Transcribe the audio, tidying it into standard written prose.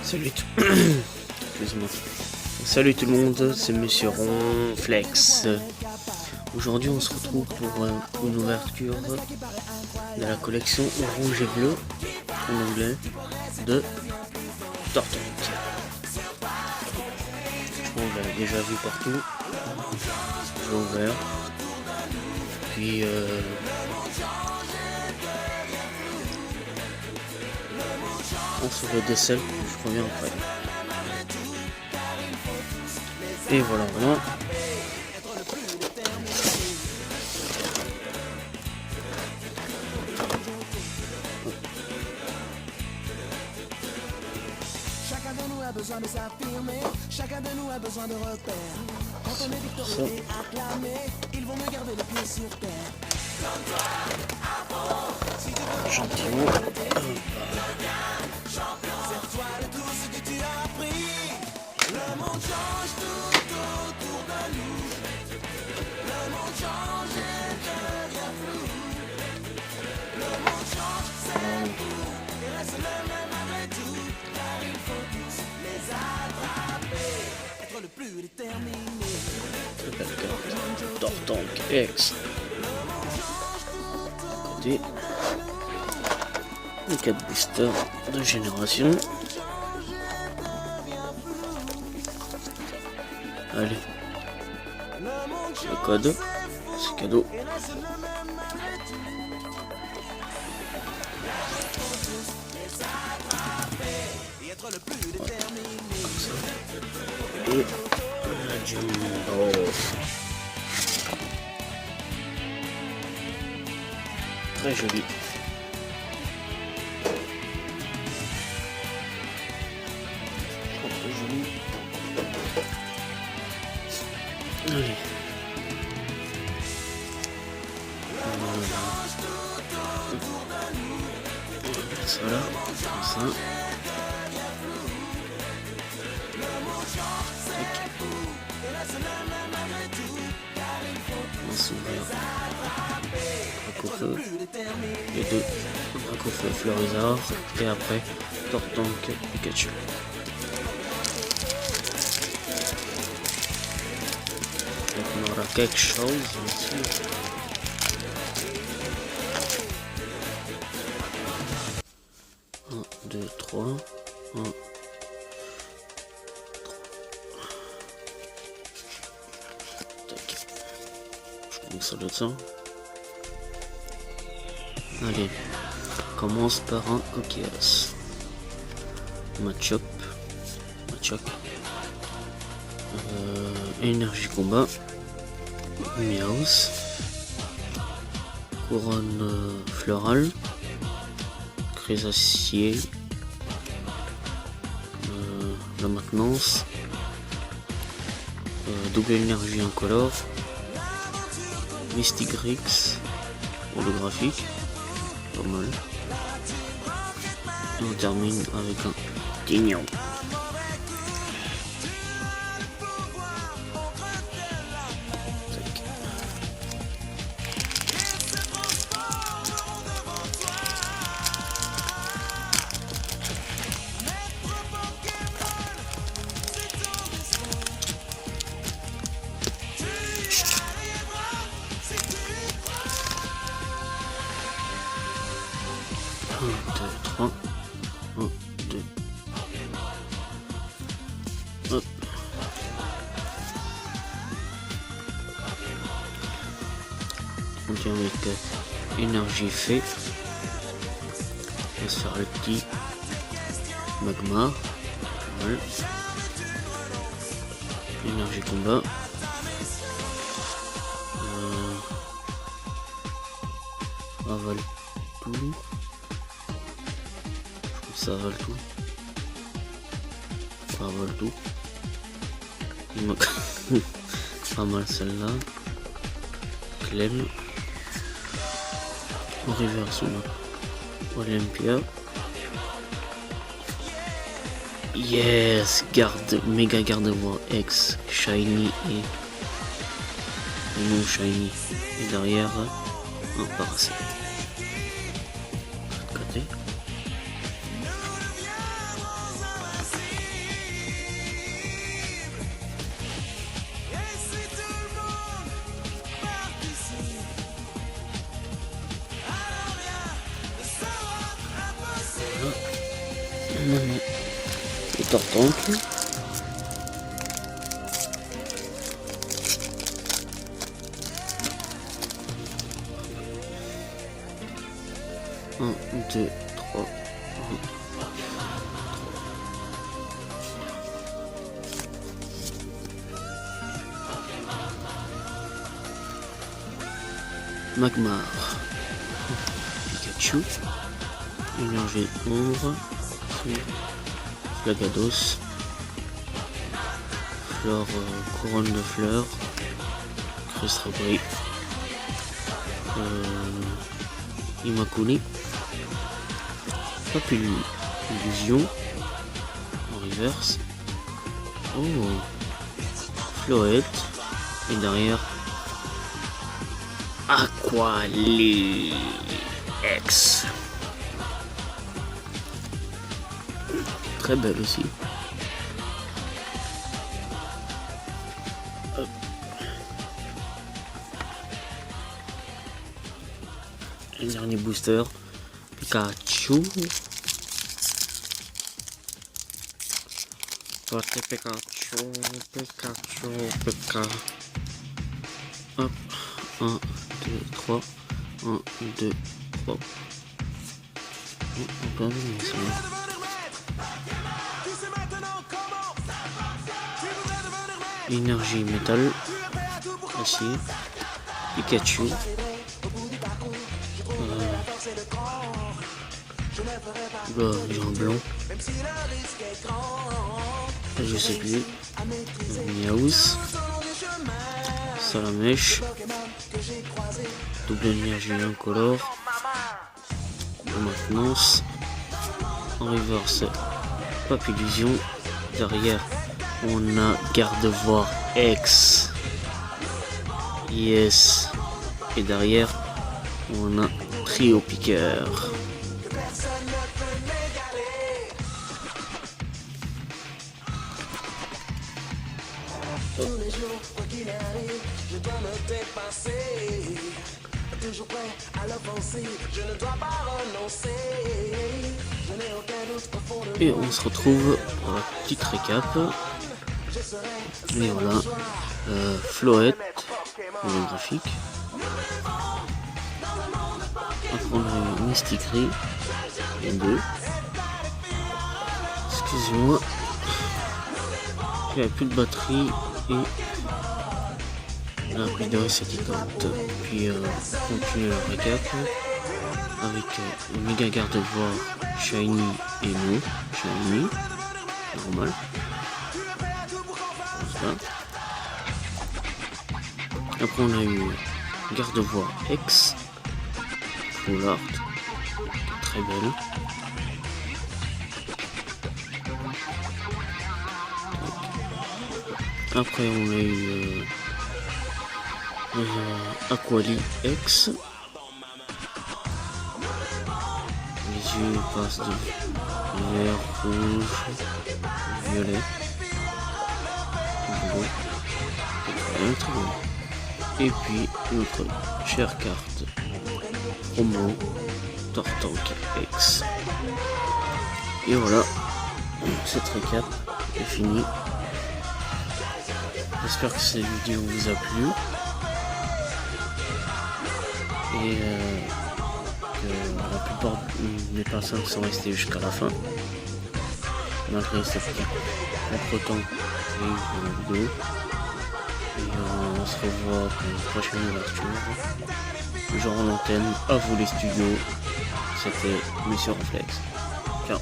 Salut excuse-moi. Salut tout le monde, c'est Monsieur Ronflex. Aujourd'hui on se retrouve pour une ouverture de la collection rouge et bleu en anglais de Tortank. On l'a déjà vu partout. J'ai ouvert. Puis on se le décèle, je reviens après. Et voilà. Chacun de nous a besoin de s'affirmer, chacun de nous a besoin de repères. Quand on est victorieux et acclamé, ils vont me garder les pieds sur terre. Gentiment. Sers-toi de tout ce que tu as appris. Le monde change tout autour de nous. Le monde change et devient flou. Le monde change, c'est tout. Et reste le même malgré tout. Car il faut tous les attraper. Être le plus déterminé. Tortank X. Côté. Les 4 boosters de génération. Allez. Le code. C'est cadeau. Et la Jumbo. Très joli. Très joli. Allez. Voilà, comme ça. On s'ouvre Dracofeu, les deux Dracofeu Florizard et après Tortank Pikachu. On aura quelque chose ici. Un, deux, trois. Un. Ça doit être ça. Allez, on commence par un coquillage. Machop. Énergie combat. Miaus. Couronne florale. Crésacier. La maintenance. Double énergie incolore. Mystic Rix holographique, pas mal. Et on termine avec un Tignon. Un, deux, trois. Un, deux. Hop. On tient avec énergie fait. On va se faire le petit magma. Voilà. Énergie combat. Avale tout. Ça avale tout. Ça avale tout. Pas mal celle-là. Clem. On reverse Olympia. Yes, méga garde-voix X, shiny et non shiny. Et derrière, un parasite. De côté. Maintenant, les tortanques. Un, deux, trois. Magmar, Pikachu, énergie ombre, Flagados, fleur, couronne de fleurs, Crustabri, Imakuni, Papillon, Illusion, en reverse, oh, Floette, et derrière Aquali X. Très belle aussi. Hop. Le dernier booster, Pikachu. Pikachu. Hop. 1, 2, 3. 1, 2, 3. Encore une mission. Énergie métal. Acier. Pikachu. Gorge en blanc. Je sais plus. Miaous. Salamèche. Double énergie incolore. Maintenance. En reverse, Papillusion. Derrière, on a Gardevoir X. Yes. Et derrière, on a Trio Piqueur. Tous les jours, quoi qu'il arrive, je dois me dépasser. Toujours prêt à l'offensive, je ne dois pas renoncer. Je n'ai aucun doute au fond de Et on se retrouve pour la petite récap. Et voilà, Floette, holographique. Après on a eu Mysticry, et 2. Excusez-moi, il n'y a plus de batterie et la vidéo est satisfaisante. Puis on continue la récap avec Mega Gardevoir, Shiny et non Shiny, normal. Voilà. Après on a eu Gardevoir X, Full Art, très belle. Après on a eu Aquali X. Les yeux passent de vert, rouge, violet, bleu. Très bon. Et puis notre chère carte promo Tortank X. Et voilà, cette récap est finie. J'espère que cette vidéo vous a plu et que la plupart des personnes sont restées jusqu'à la fin malgré ce petit contre-temps et vidéo. Et on se revoit pour une prochaine ouverture. Toujours en antenne, à vous les studios. C'était Monsieur Ronflex. Ciao.